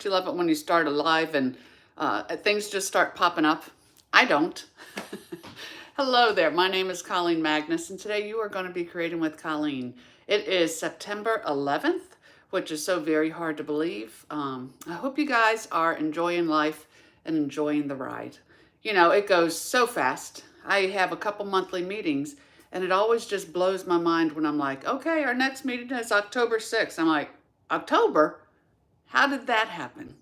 You love it when you start a live and things just start popping up? I don't. Hello there, my name is Colleen Magnus, and today you are going to be creating with Colleen. It is September 11th, which is so very hard to believe. I hope you guys are enjoying life and enjoying the ride. You know, it goes so fast. I have a couple monthly meetings, and it always just blows my mind when I'm like, okay, our next meeting is October 6th. I'm like, October? How did that happen?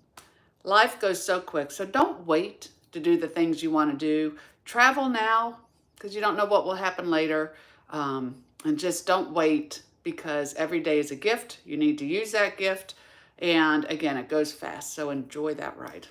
Life goes so quick, so don't wait to do the things you want to do. Travel now because you don't know what will happen later. And just don't wait because every day is a gift. You need to use that gift. And again, it goes fast, so enjoy that ride.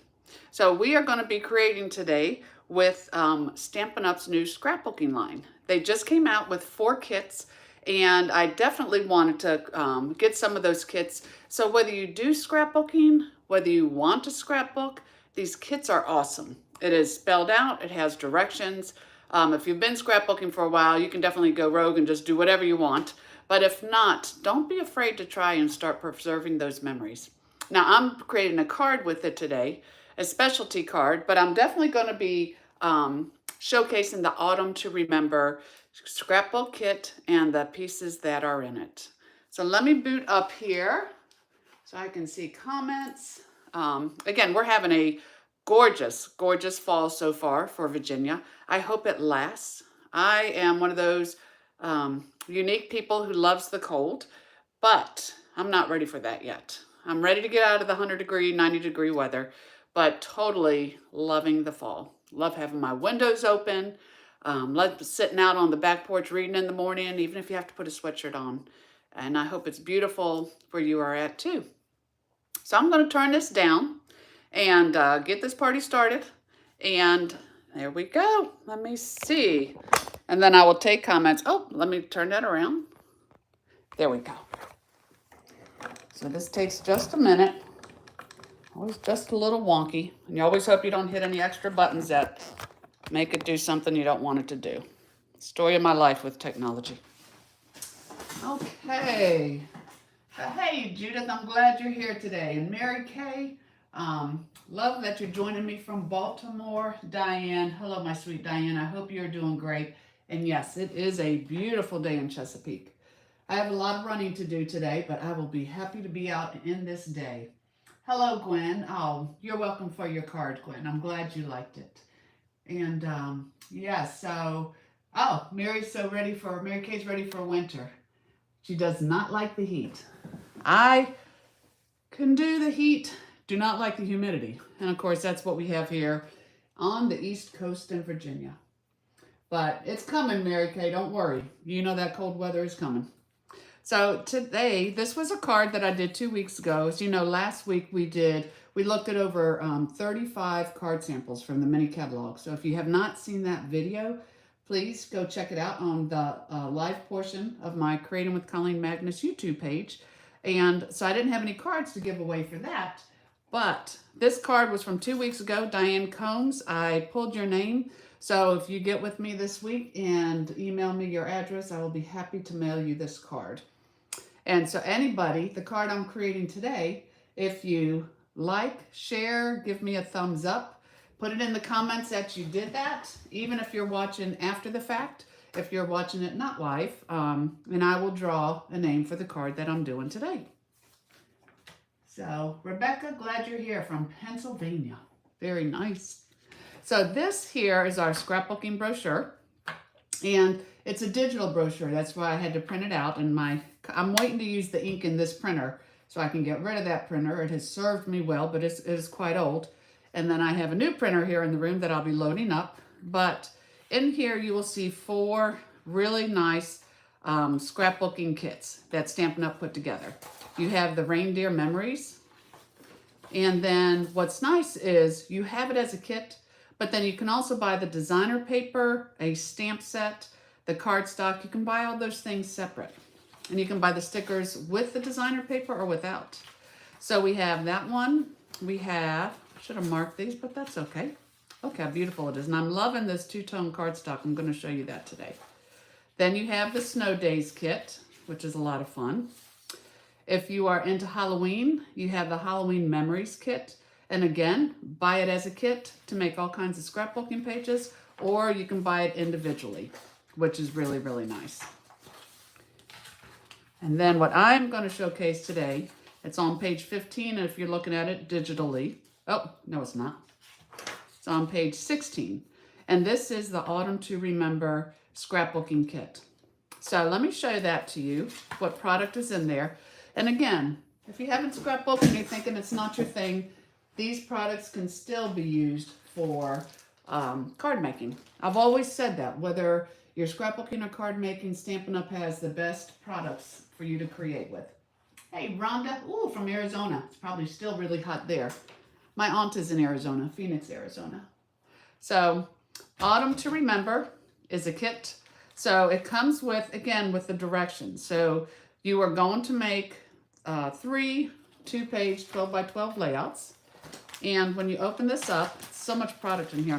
So we are going to be creating today with Stampin' Up's new scrapbooking line. They just came out with 4 kits, and I definitely wanted to get some of those kits. So whether you do scrapbooking, whether you want to scrapbook, these kits are awesome. It is spelled out, it has directions. If you've been scrapbooking for a while, you can definitely go rogue and just do whatever you want. But if not, don't be afraid to try and start preserving those memories. Now, I'm creating a card with it today, a specialty card, but I'm definitely going to be showcasing the Autumn to Remember scrapbook kit and the pieces that are in it. So let me boot up here so I can see comments. Again, we're having a gorgeous, gorgeous fall so far for Virginia. I hope it lasts. I am one of those unique people who loves the cold, but I'm not ready for that yet. I'm ready to get out of the 100-degree, 90-degree weather, but totally loving the fall. Love having my windows open. Love sitting out on the back porch reading in the morning, even if you have to put a sweatshirt on. And I hope it's beautiful where you are at too. So I'm going to turn this down and get this party started. And there we go. Let me see. And then I will take comments. Oh, let me turn that around. There we go. So this takes just a minute. Always just a little wonky. And you always hope you don't hit any extra buttons that make it do something you don't want it to do. Story of my life with technology. Okay. Hey, Judith, I'm glad you're here today. And Mary Kay, love that you're joining me from Baltimore. Diane, hello, my sweet Diane. I hope you're doing great. And yes, it is a beautiful day in Chesapeake. I have a lot of running to do today, but I will be happy to be out in this day. Hello, Gwen. Oh, you're welcome for your card, Gwen. I'm glad you liked it. And yeah, so, oh, Mary Kay's ready for winter. She does not like the heat. I can do the heat, do not like the humidity. And of course, that's what we have here on the East Coast in Virginia. But it's coming, Mary Kay, don't worry. You know that cold weather is coming. So today, this was a card that I did 2 weeks ago. As you know, last week we looked at over 35 card samples from the mini catalog. So if you have not seen that video, please go check it out on the live portion of my Creating with Colleen Magnus YouTube page. And so I didn't have any cards to give away for that. But this card was from 2 weeks ago. Diane Combs, I pulled your name. So if you get with me this week and email me your address, I will be happy to mail you this card. And so anybody, the card I'm creating today, if you like, share, give me a thumbs up, put it in the comments that you did that, even if you're watching after the fact, if you're watching it not live, and I will draw a name for the card that I'm doing today. So, Rebecca, glad you're here from Pennsylvania. Very nice. So this here is our scrapbooking brochure, and it's a digital brochure. That's why I had to print it out, and I'm waiting to use the ink in this printer so I can get rid of that printer. It has served me well, but it is quite old. And then I have a new printer here in the room that I'll be loading up. But in here you will see 4 really nice scrapbooking kits that Stampin' Up put together. You have the reindeer memories. And then what's nice is you have it as a kit, but then you can also buy the designer paper, a stamp set, the cardstock. You can buy all those things separate. And you can buy the stickers with the designer paper or without. So we have that one. We have, I should have marked these, but that's okay. Look how beautiful it is. And I'm loving this 2-tone cardstock. I'm going to show you that today. Then you have the Snow Days kit, which is a lot of fun. If you are into Halloween, you have the Halloween Memories Kit. And again, buy it as a kit to make all kinds of scrapbooking pages, or you can buy it individually, which is really, really nice. And then what I'm going to showcase today, it's on page 15 if you're looking at it digitally. Oh, no, it's not. It's on page 16. And this is the Autumn to Remember scrapbooking kit. So let me show that to you, what product is in there. And again, if you haven't scrapbooked and you're thinking it's not your thing, these products can still be used for card making. I've always said that, whether you're scrapbooking or card making, Stampin' Up! Has the best products for you to create with. Hey, Rhonda, ooh, from Arizona. It's probably still really hot there. My aunt is in Arizona, Phoenix, Arizona. So, Autumn to Remember is a kit. So it comes with, again, with the directions. So you are going to make 3 2-page 12 by 12 layouts. And when you open this up, so much product in here.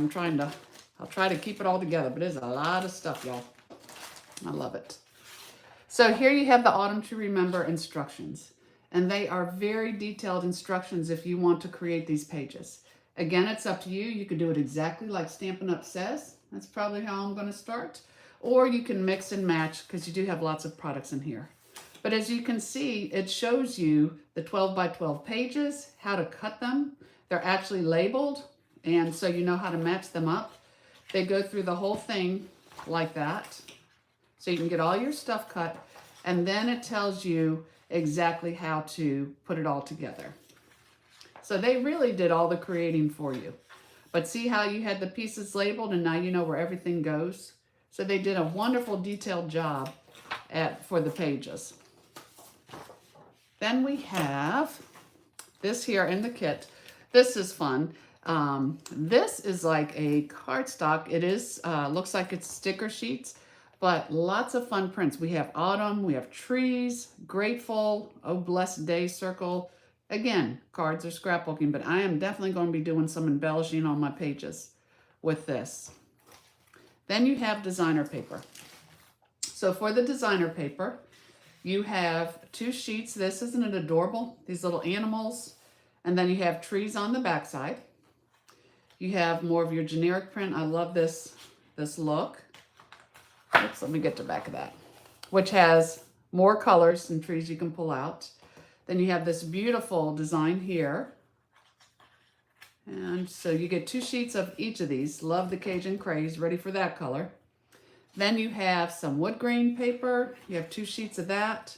I'll try to keep it all together, but it's a lot of stuff, y'all. I love it. So here you have the Autumn to Remember instructions. And they are very detailed instructions if you want to create these pages. Again, it's up to you. You can do it exactly like Stampin' Up! Says. That's probably how I'm going to start. Or you can mix and match because you do have lots of products in here. But as you can see, it shows you the 12 by 12 pages, how to cut them. They're actually labeled, and so you know how to match them up. They go through the whole thing like that. So you can get all your stuff cut, and then it tells you exactly how to put it all together. So they really did all the creating for you. But see how you had the pieces labeled, and now you know where everything goes? So they did a wonderful detailed job for the pages. Then we have this here in the kit. This is fun. This is like a cardstock. It is, looks like it's sticker sheets, but lots of fun prints. We have autumn, we have trees, grateful, oh blessed day circle. Again, cards are scrapbooking, but I am definitely going to be doing some embellishing on my pages with this. Then you have designer paper. So for the designer paper, you have 2 sheets. This, isn't it adorable? These little animals. And then you have trees on the backside. You have more of your generic print. I love this look. Oops, let me get to the back of that. Which has more colors and trees you can pull out. Then you have this beautiful design here. And so you get 2 sheets of each of these. Love the Cajun Craze, ready for that color. Then you have some wood grain paper. You have 2 sheets of that.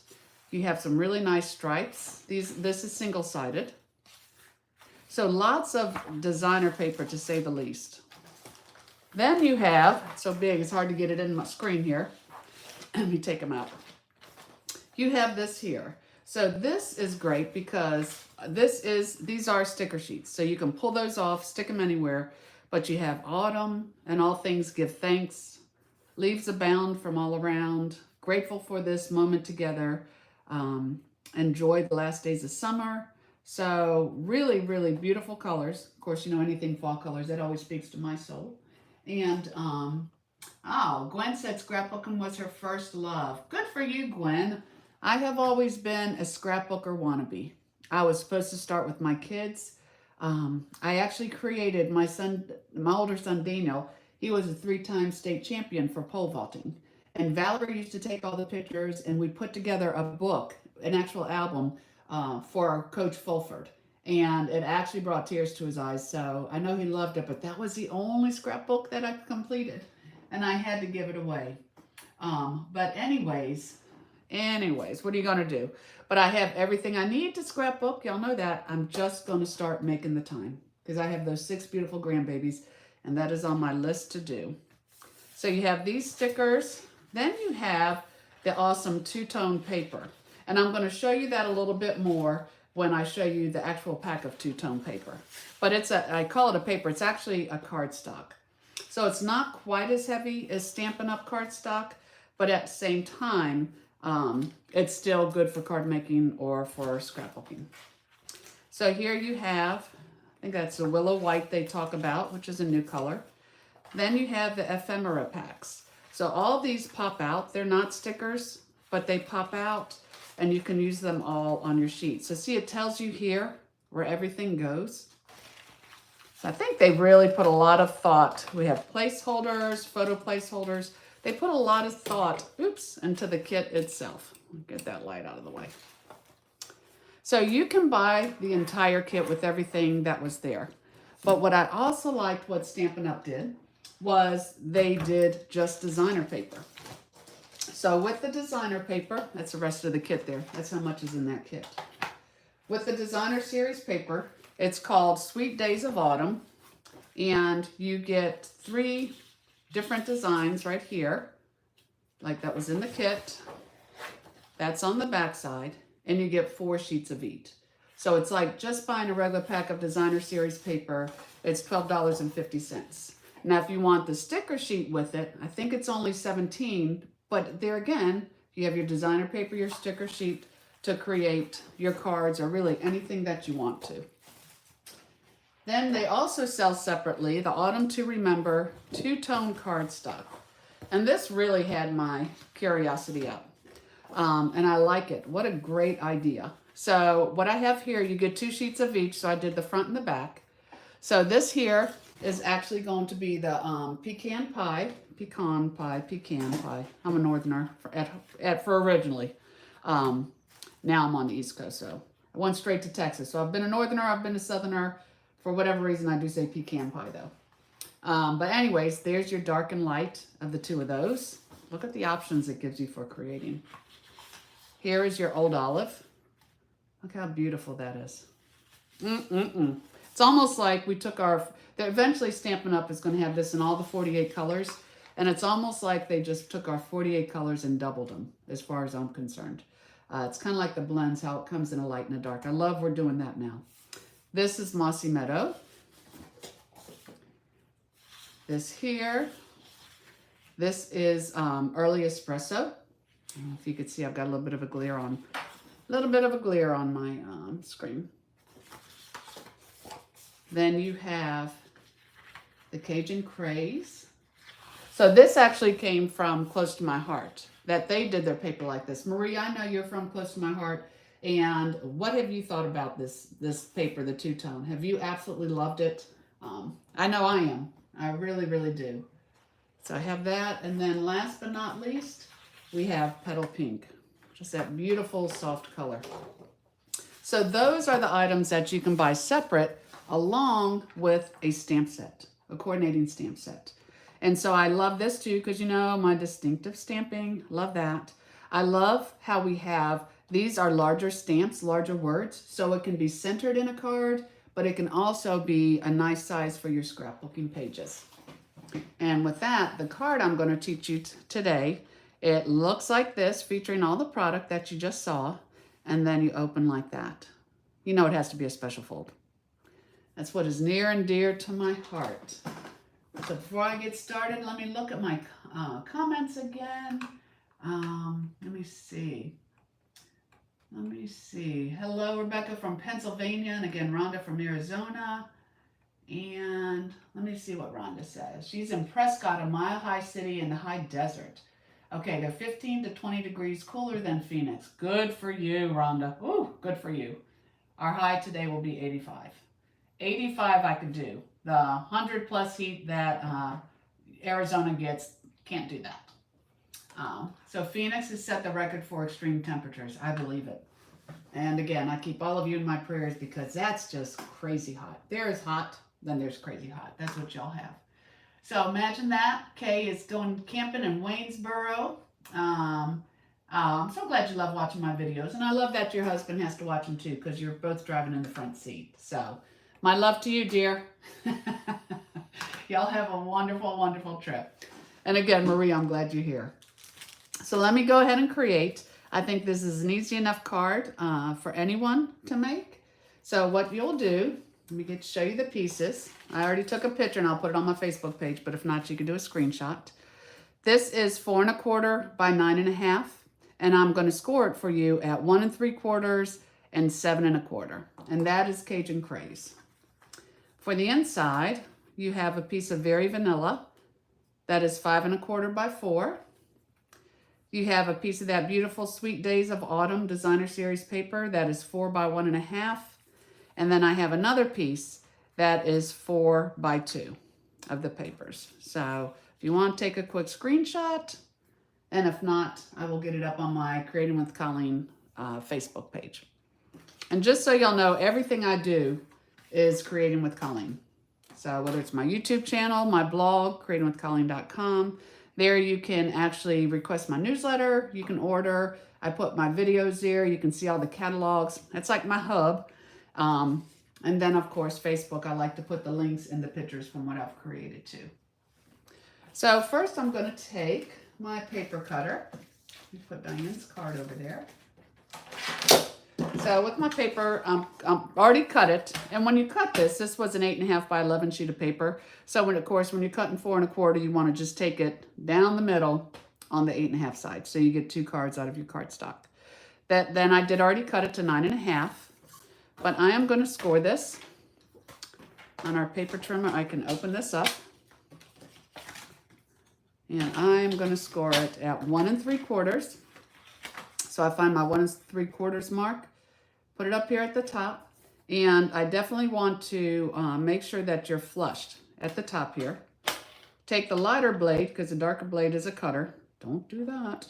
You have some really nice stripes. This is single-sided. So lots of designer paper, to say the least. Then you have, it's so big, it's hard to get it in my screen here. Let me take them out. You have this here. So this is great because these are sticker sheets. So you can pull those off, stick them anywhere. But you have autumn and all things give thanks. Leaves abound from all around. Grateful for this moment together. Enjoy the last days of summer. So really, really beautiful colors. Of course, you know, anything fall colors, that always speaks to my soul. And, oh, Gwen said scrapbooking was her first love. Good for you, Gwen. I have always been a scrapbooker wannabe. I was supposed to start with my kids. I actually created my older son, Daniel. He was a 3-time state champion for pole vaulting. And Valerie used to take all the pictures, and we put together a book, an actual album, for Coach Fulford. And it actually brought tears to his eyes. So I know he loved it, but that was the only scrapbook that I completed. And I had to give it away. But anyways, what are you going to do? But I have everything I need to scrapbook. Y'all know that. I'm just going to start making the time because I have those 6 beautiful grandbabies, and that is on my list to do. So you have these stickers. Then you have the awesome 2-tone paper. And I'm going to show you that a little bit more when I show you the actual pack of 2-tone paper. But I call it a paper. It's actually a cardstock. So it's not quite as heavy as Stampin' Up! Cardstock, but at the same time, it's still good for card making or for scrapbooking. So here you have, I think that's the Willow White they talk about, which is a new color. Then you have the ephemera packs. So all these pop out. They're not stickers, but they pop out. and you can use them all on your sheet. So see, it tells you here where everything goes. So I think they really put a lot of thought. We have placeholders, photo placeholders. They put a lot of thought, oops, into the kit itself. Get that light out of the way. So you can buy the entire kit with everything that was there. But what I also liked what Stampin' Up! Did was they did just designer paper. So with the designer paper, that's the rest of the kit there. That's how much is in that kit. With the designer series paper, it's called Sweet Days of Autumn. And you get 3 different designs right here. Like that was in the kit. That's on the back side. And you get 4 sheets of each. So it's like just buying a regular pack of designer series paper, it's $12.50. Now, if you want the sticker sheet with it, I think it's only $17, but there again, you have your designer paper, your sticker sheet to create your cards or really anything that you want to. Then they also sell separately the Autumn to Remember 2-tone cardstock. And this really had my curiosity up. And I like it. What a great idea. So what I have here, you get 2 sheets of each. So I did the front and the back. So this here is actually going to be the pecan pie. I'm a northerner for originally. Now I'm on the East Coast, so I went straight to Texas. So I've been a northerner, I've been a southerner. For whatever reason, I do say pecan pie though. But anyways, there's your dark and light of the 2 of those. Look at the options it gives you for creating. Here is your old olive. Look how beautiful that is. It's almost like we took eventually Stampin' Up! Is going to have this in all the 48 colors. And it's almost like they just took our 48 colors and doubled them, as far as I'm concerned. It's kind of like the blends, how it comes in a light and a dark. I love we're doing that now. This is Mossy Meadow. This here. This is Early Espresso. I don't know if you could see, I've got a little bit of a glare on my screen. Then you have the Cajun Craze. So this actually came from Close to My Heart, that they did their paper like this. Marie, I know you're from Close to My Heart, and what have you thought about this paper, the 2-tone? Have you absolutely loved it? I know I am. I really, really do. So I have that, and then last but not least, we have Petal Pink. Just that beautiful soft color. So those are the items that you can buy separate along with a stamp set, a coordinating stamp set. And so I love this too, because you know my distinctive stamping, love that. I love how we have, these are larger stamps, larger words, so it can be centered in a card, but it can also be a nice size for your scrapbooking pages. And with that, the card I'm going to teach you today, it looks like this, featuring all the product that you just saw, and then you open like that. You know it has to be a special fold. That's what is near and dear to my heart. So before I get started, let me look at my comments again. Let me see. Hello, Rebecca from Pennsylvania, and again, Rhonda from Arizona. And let me see what Rhonda says. She's in Prescott, a mile-high city in the high desert. Okay, they're 15 to 20 degrees cooler than Phoenix. Good for you, Rhonda. Ooh, good for you. Our high today will be 85. 85 I could do. The 100 plus heat that Arizona gets, can't do that. So Phoenix has set the record for extreme temperatures. I believe it. And again, I keep all of you in my prayers because that's just crazy hot. There is hot, then there's crazy hot. That's what y'all have. So imagine that. Kay is going camping in Waynesboro. I'm so glad you love watching my videos. And I love that your husband has to watch them too, because you're both driving in the front seat. So my love to you, dear. Y'all have a wonderful, wonderful trip. And again, Marie, I'm glad you're here. So let me go ahead and create. I think this is an easy enough card for anyone to make. So what you'll do, let me show you the pieces. I already took a picture and I'll put it on my Facebook page, but if not, you can do a screenshot. This is 4 1/4 by 9 1/2, and I'm going to score it for you at 1 3/4 and 7 1/4, and that is Cajun Craze. For the inside, you have a piece of Very Vanilla that is 5 1/4 by 4. You have a piece of that beautiful Sweet Days of Autumn designer series paper that is 4 by 1.5. And then I have another piece that is 4 by 2 of the papers. So if you want to take a quick screenshot, and if not, I will get it up on my Creating with Colleen Facebook page. And just so y'all know, everything I do is Creating with Colleen. So whether it's my YouTube channel, my blog, creatingwithcolleen.com, there you can actually request my newsletter. You can order. I put my videos there. You can see all the catalogs. It's like my hub. And then, of course, Facebook, I like to put the links and the pictures from what I've created too. So first I'm going to take my paper cutter. Put Diane's card over there. So with my paper, I'm already cut it. And when you cut this was an 8.5 by 11 sheet of paper. So when, of course, when you're cutting 4 1/4, you want to just take it down the middle on the 8.5 side. So you get 2 cards out of your cardstock. Then I did already cut it to 9.5. But I am going to score this on our paper trimmer. I can open this up. And I'm going to score it at 1 3/4. So I find my 1 3/4 mark, put it up here at the top, and I definitely want to make sure that you're flushed at the top here. Take the lighter blade, because the darker blade is a cutter. Don't do that.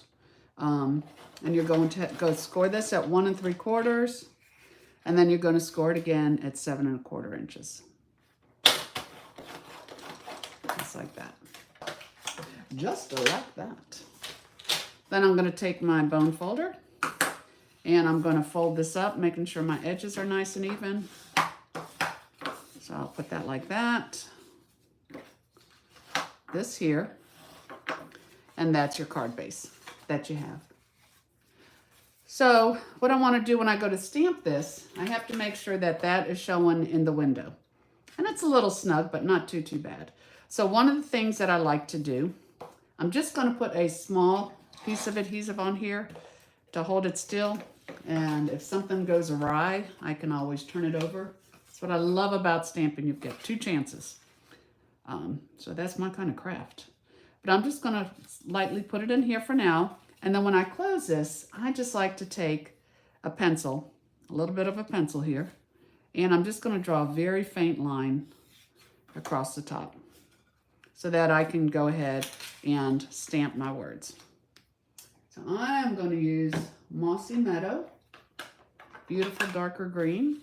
And you're going to go score this at 1 3/4, and then you're going to score it again at 7 1/4 inches. Just like that. Just like that. Then I'm going to take my bone folder and I'm going to fold this up, making sure my edges are nice and even. So I'll put that like that. This here. And that's your card base that you have. So what I want to do when I go to stamp this, I have to make sure that that is showing in the window. And it's a little snug, but not too bad. So one of the things that I like to do, I'm just going to put a small piece of adhesive on here to hold it still. And if something goes awry, I can always turn it over. That's what I love about stamping. You've got 2 chances. So that's my kind of craft. But I'm just going to lightly put it in here for now. And then when I close this, I just like to take a pencil, a little bit of a pencil here. And I'm just going to draw a very faint line across the top, so that I can go ahead and stamp my words. So I am going to use Mossy Meadow, beautiful darker green,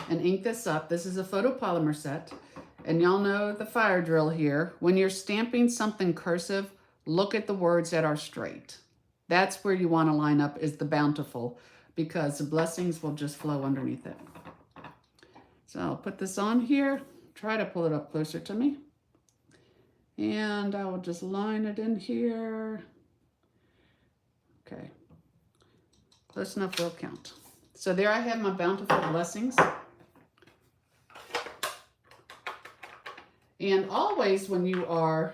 and ink this up. This is a photopolymer set, and y'all know the fire drill here. When you're stamping something cursive, look at the words that are straight. That's where you want to line up, is the bountiful, because the blessings will just flow underneath it. So I'll put this on here. Try to pull it up closer to me. And I will just line it in here. Okay. Close enough will count. So there I have my bountiful blessings. And always when you are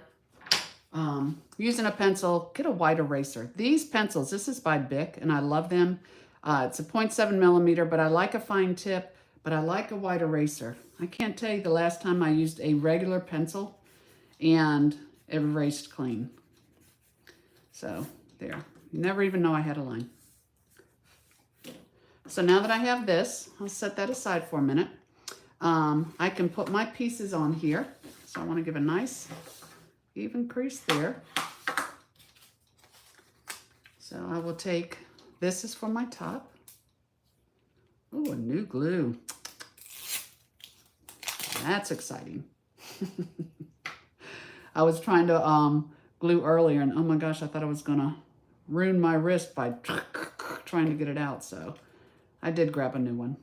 using a pencil, get a white eraser. These pencils, this is by Bic, and I love them. It's a 0.7 millimeter, but I like a fine tip. But I like a white eraser. I can't tell you the last time I used a regular pencil and it erased clean. So there, you never even know I had a line. So now that I have this, I'll set that aside for a minute. I can put my pieces on here. So I want to give a nice even crease there. So I will take, this is for my top. Ooh, a new glue. That's exciting. I was trying to glue earlier, and oh my gosh, I thought I was going to ruin my wrist by trying to get it out. So I did grab a new one.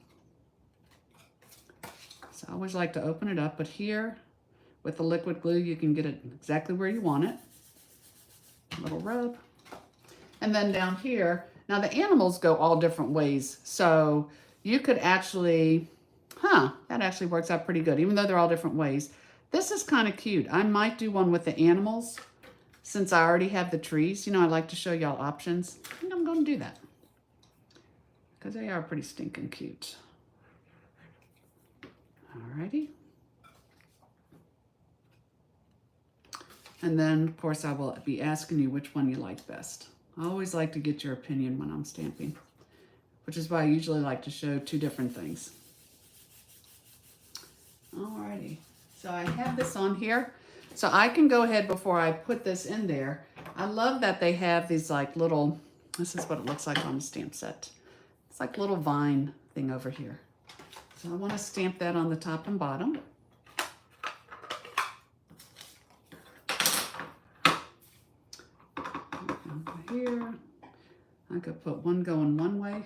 So I always like to open it up, but here with the liquid glue, you can get it exactly where you want it. A little rub. And then down here, now the animals go all different ways. So you could actually, that actually works out pretty good, even though they're all different ways. This is kind of cute. I might do one with the animals since I already have the trees. You know, I like to show y'all options. I think I'm going to do that because they are pretty stinking cute. Alrighty. And then, of course, I will be asking you which one you like best. I always like to get your opinion when I'm stamping, which is why I usually like to show two different things. Alrighty, so I have this on here. So I can go ahead before I put this in there. I love that they have these like little, this is what it looks like on the stamp set. It's like a little vine thing over here. So I want to stamp that on the top and bottom. Over here, I could put one going one way.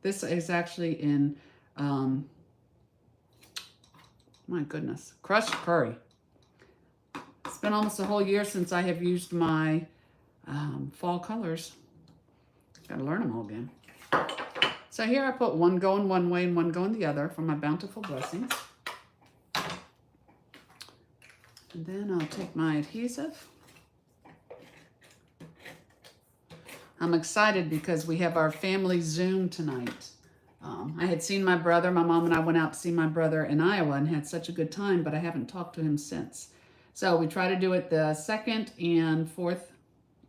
This is actually in, my goodness, crushed curry. It's been almost a whole year since I have used my fall colors. Gotta learn them all again. So here I put one going one way and one going the other for my bountiful blessings. And then I'll take my adhesive. I'm excited because we have our family Zoom tonight. I had seen my brother, my mom and I went out to see my brother in Iowa and had such a good time, but I haven't talked to him since. So we try to do it the second and fourth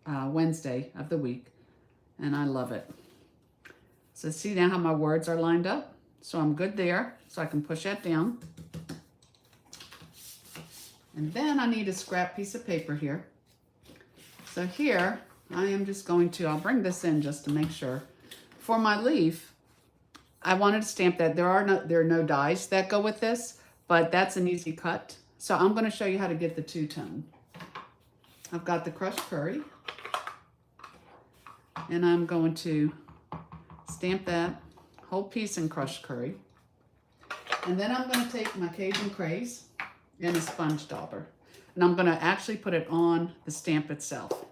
Wednesday of the week, and I love it. So see now how my words are lined up? So I'm good there, so I can push that down. And then I need a scrap piece of paper here. So here, I am just going to, I'll bring this in just to make sure. For my leaf, I wanted to stamp that. There are no dies that go with this, but that's an easy cut. So I'm going to show you how to get the two-tone. I've got the crushed curry, and I'm going to stamp that whole piece in crushed curry. And then I'm going to take my Cajun Craze and a sponge dauber, and I'm going to actually put it on the stamp itself.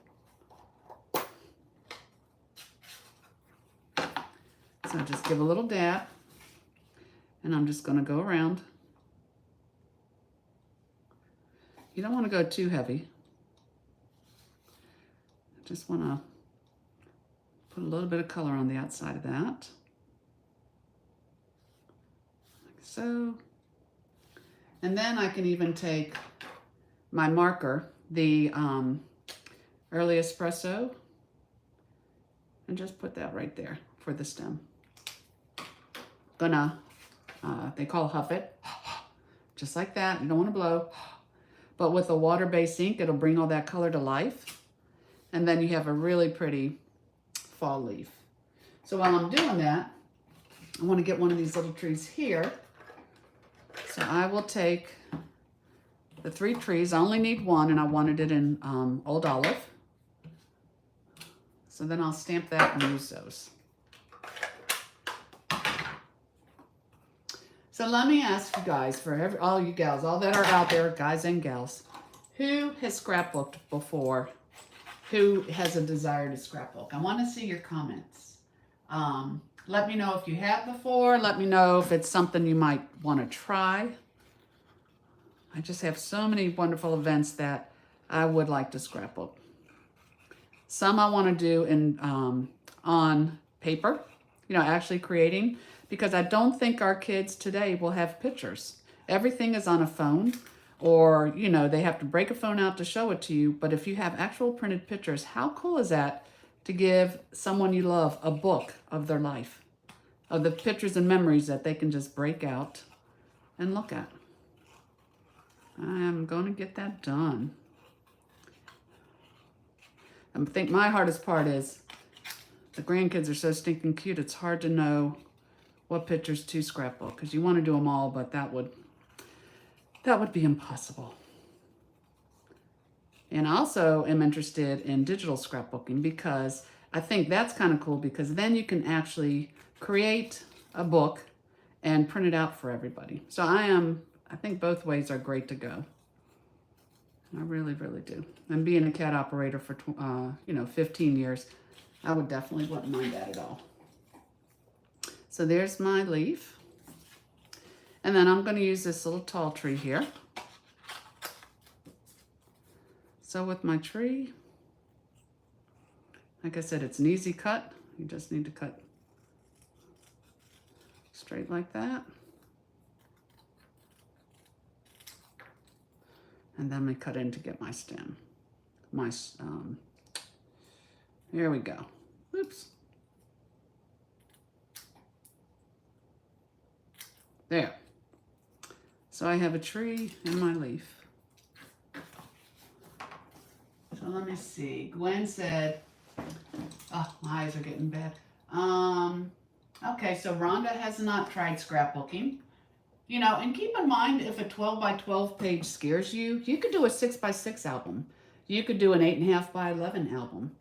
So just give a little dab, and I'm just going to go around. You don't want to go too heavy. Just want to put a little bit of color on the outside of that, like so. And then I can even take my marker, the Early Espresso, and just put that right there for the stem. Gonna, they call huff it, just like that. You don't want to blow. But with a water-based ink, it'll bring all that color to life. And then you have a really pretty fall leaf. So while I'm doing that, I want to get one of these little trees here. So I will take the 3 trees. I only need one, and I wanted it in Old Olive. So then I'll stamp that and use those. So let me ask you guys, for all you gals, all that are out there, guys and gals, who has scrapbooked before? Who has a desire to scrapbook? I want to see your comments. Let me know if you have before. Let me know if it's something you might want to try. I just have so many wonderful events that I would like to scrapbook. Some I want to do in on paper, you know, actually creating, because I don't think our kids today will have pictures. Everything is on a phone, or, you know, they have to break a phone out to show it to you. But if you have actual printed pictures, how cool is that to give someone you love a book of their life, of the pictures and memories that they can just break out and look at? I am going to get that done. I think my hardest part is the grandkids are so stinking cute, it's hard to know what pictures to scrapbook, because you want to do them all, but that would be impossible. And I also am interested in digital scrapbooking, because I think that's kind of cool, because then you can actually create a book and print it out for everybody. So I think both ways are great to go. I really, really do. And being a CAD operator for, 15 years, I would definitely wouldn't mind that at all. So there's my leaf. And then I'm going to use this little tall tree here. So with my tree, like I said, it's an easy cut. You just need to cut straight like that. And then we cut in to get my stem. my, here we go. Oops. There. So I have a tree and my leaf. So let me see. Gwen said, oh, my eyes are getting bad. Okay, so Rhonda has not tried scrapbooking. You know, and keep in mind, if a 12 by 12 page scares you, you could do a 6 by 6 album. You could do an 8.5 by 11 album.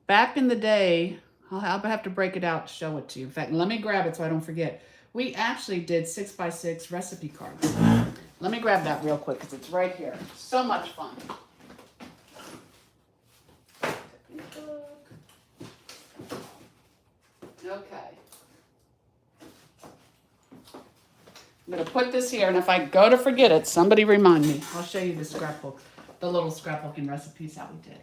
Back in the day, I'll have to break it out to show it to you. In fact, let me grab it so I don't forget. We actually did 6 by 6 recipe cards. Let me grab that real quick because it's right here. So much fun. Okay. I'm going to put this here, and if I go to forget it, somebody remind me. I'll show you the scrapbook, the little scrapbooking recipes that we did.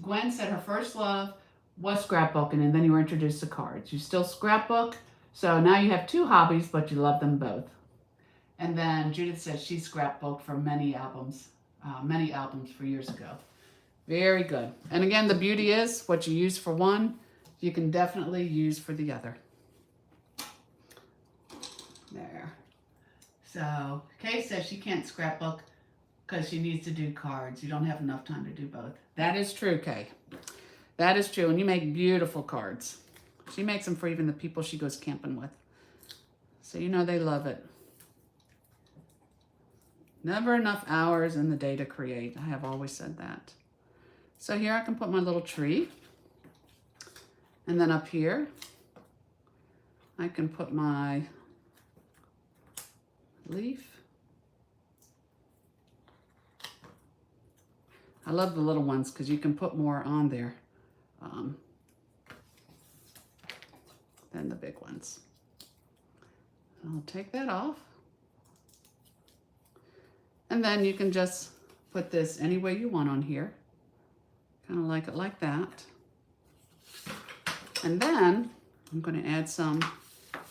Gwen said her first love was scrapbooking, and then you were introduced to cards. You still scrapbook, so now you have two hobbies, but you love them both. And then Judith said she scrapbooked for many albums for years ago. Very good. And again, the beauty is what you use for one, you can definitely use for the other. There. So Kay says she can't scrapbook because she needs to do cards. You don't have enough time to do both. That is true, Kay. That is true. And you make beautiful cards. She makes them for even the people she goes camping with. So you know they love it. Never enough hours in the day to create. I have always said that. So here I can put my little tree. And then up here, I can put my leaf. I love the little ones because you can put more on there than the big ones. I'll take that off. And then you can just put this any way you want on here. Kind of like it like that. And then I'm going to add some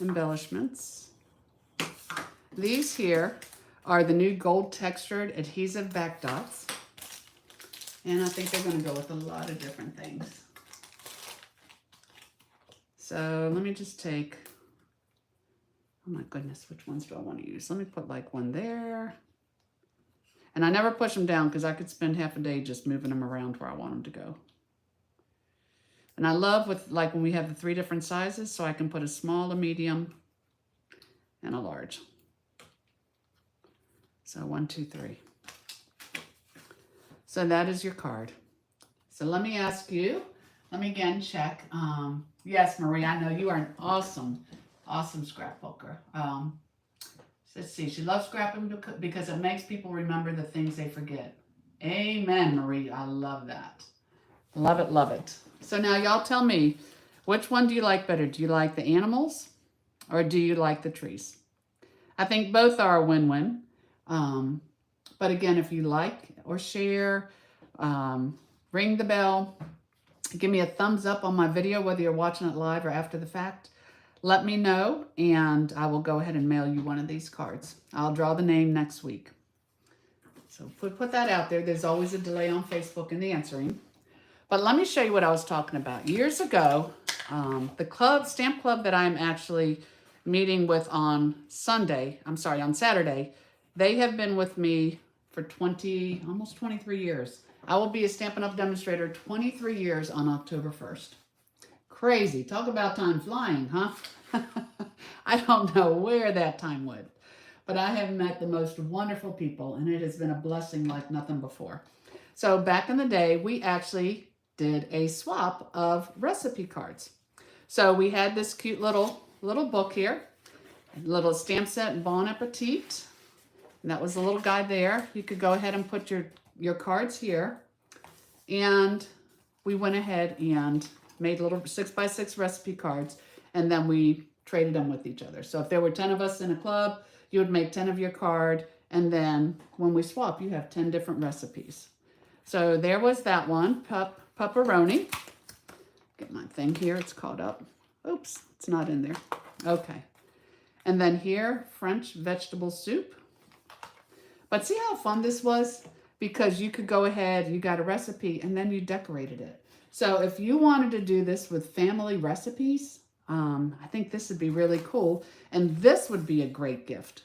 embellishments. These here are the new gold textured adhesive back dots. And I think they're going to go with a lot of different things. So let me just take, oh my goodness, which ones do I want to use? Let me put like one there. And I never push them down because I could spend half a day just moving them around where I want them to go. And I love with like when we have the 3 different sizes, so I can put a small, a medium, and a large. So 1, 2, 3. So that is your card. So let me ask you, let me again check. Yes, Marie, I know you are an awesome, awesome scrapbooker. Let's see, she loves scrapping because it makes people remember the things they forget. Amen, Marie, I love that. Love it, love it. So now y'all tell me, which one do you like better? Do you like the animals or do you like the trees? I think both are a win-win. But again, if you like or share, ring the bell, give me a thumbs up on my video, whether you're watching it live or after the fact. Let me know, and I will go ahead and mail you one of these cards. I'll draw the name next week. So put that out there. There's always a delay on Facebook in the answering. But let me show you what I was talking about. Years ago, the stamp club that I'm actually meeting with on Saturday, they have been with me for almost 23 years. I will be a Stampin' Up! Demonstrator 23 years on October 1st. Crazy. Talk about time flying, huh? I don't know where that time went. But I have met the most wonderful people, and it has been a blessing like nothing before. So back in the day, we actually did a swap of recipe cards. So we had this cute little book here, a little stamp set Bon Appetit. And that was the little guy there. You could go ahead and put your cards here. And we went ahead and made little 6 by 6 recipe cards, and then we traded them with each other. So if there were 10 of us in a club, you would make 10 of your card, and then when we swap, you have 10 different recipes. So there was that one, pepperoni. Get my thing here, it's caught up. Oops, it's not in there. Okay. And then here, French vegetable soup. But see how fun this was? because you could go ahead, you got a recipe, and then you decorated it. So if you wanted to do this with family recipes, I think this would be really cool. And this would be a great gift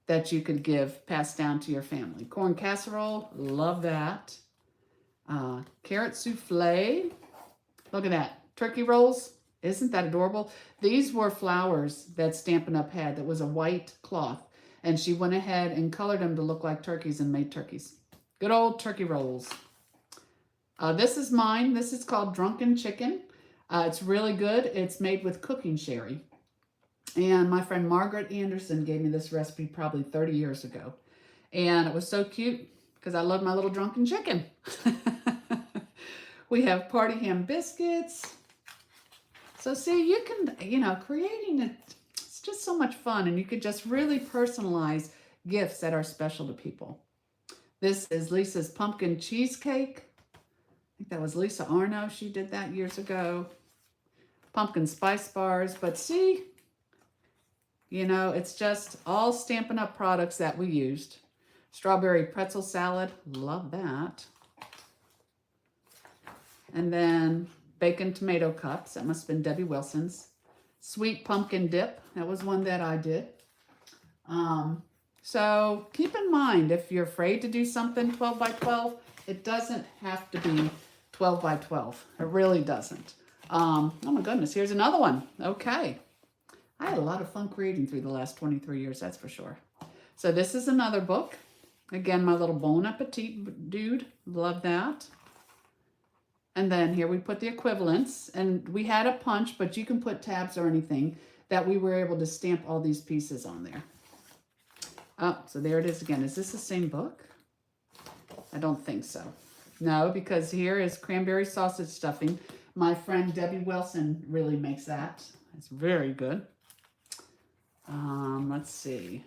that you could give, pass down to your family. Corn casserole, love that. Carrot souffle, look at that. Turkey rolls, isn't that adorable? These were flowers that Stampin' Up had that was a white cloth. And she went ahead and colored them to look like turkeys and made turkeys. Good old turkey rolls. This is mine. This is called Drunken Chicken. It's really good. It's made with cooking sherry. And my friend Margaret Anderson gave me this recipe probably 30 years ago. And it was so cute because I love my little drunken chicken. We have party ham biscuits. So see, you can, creating it, it's just so much fun. And you could just really personalize gifts that are special to people. This is Lisa's pumpkin cheesecake. I think that was Lisa Arno. She did that years ago. Pumpkin spice bars. But see, it's just all Stampin' Up products that we used. Strawberry pretzel salad. Love that. And then bacon tomato cups. That must have been Debbie Wilson's. Sweet pumpkin dip. That was one that I did. So keep in mind, if you're afraid to do something 12 by 12, it doesn't have to be 12 by 12. It really doesn't. Oh my goodness, here's another one. Okay. I had a lot of fun creating through the last 23 years, that's for sure. So this is another book. Again, my little Bon Appetit dude. Love that. And then here we put the equivalents. And we had a punch, but you can put tabs or anything that we were able to stamp all these pieces on there. Oh, so there it is again. Is this the same book? I don't think so. No, because here is cranberry sausage stuffing. My friend Debbie Wilson really makes that. It's very good. Let's see.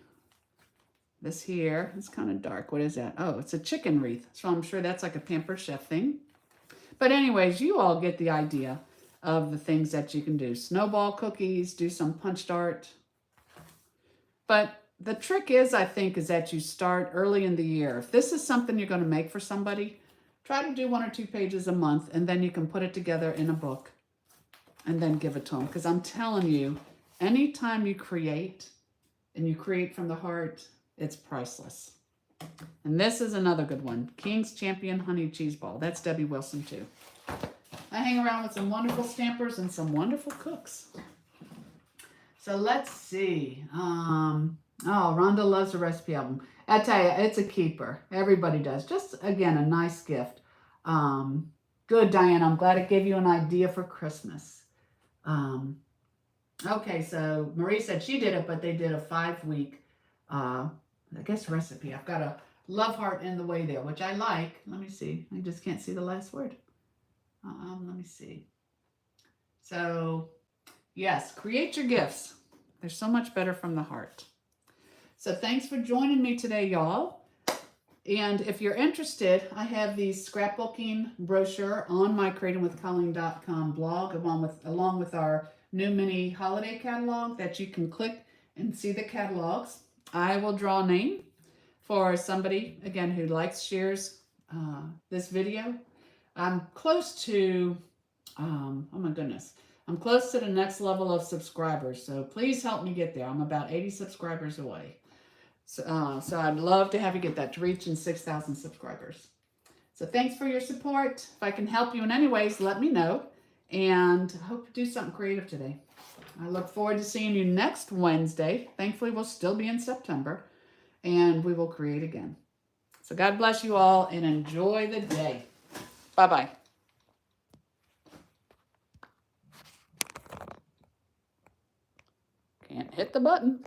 This here is kind of dark. What is that? Oh, it's a chicken wreath. So I'm sure that's like a Pampered Chef thing. But anyways, you all get the idea of the things that you can do. Snowball cookies, do some punched art. But the trick is, I think, is that you start early in the year. If this is something you're going to make for somebody, try to do 1 or 2 pages a month, and then you can put it together in a book and then give it to them. Because I'm telling you, anytime you create, and you create from the heart, it's priceless. And this is another good one. King's Champion Honey Cheese Ball. That's Debbie Wilson, too. I hang around with some wonderful stampers and some wonderful cooks. So let's see. Oh, Rhonda loves the recipe album. I tell you, it's a keeper. Everybody does. Just, again, a nice gift. Good, Diane. I'm glad it gave you an idea for Christmas. Okay, so Marie said she did it, but they did a 5-week, I guess, recipe. I've got a love heart in the way there, which I like. Let me see. I just can't see the last word. Let me see. So, yes, create your gifts. They're so much better from the heart. So thanks for joining me today, y'all. And if you're interested, I have the scrapbooking brochure on my creatingwithcolleen.com blog, along with our new mini holiday catalog that you can click and see the catalogs. I will draw a name for somebody, again, who shares this video. I'm close to, oh my goodness, I'm close to the next level of subscribers. So please help me get there. I'm about 80 subscribers away. So I'd love to have you get that to reaching 6,000 subscribers. So thanks for your support. If I can help you in any ways, let me know. And I hope to do something creative today. I look forward to seeing you next Wednesday. Thankfully, we'll still be in September. And we will create again. So God bless you all and enjoy the day. Bye-bye. Can't hit the button.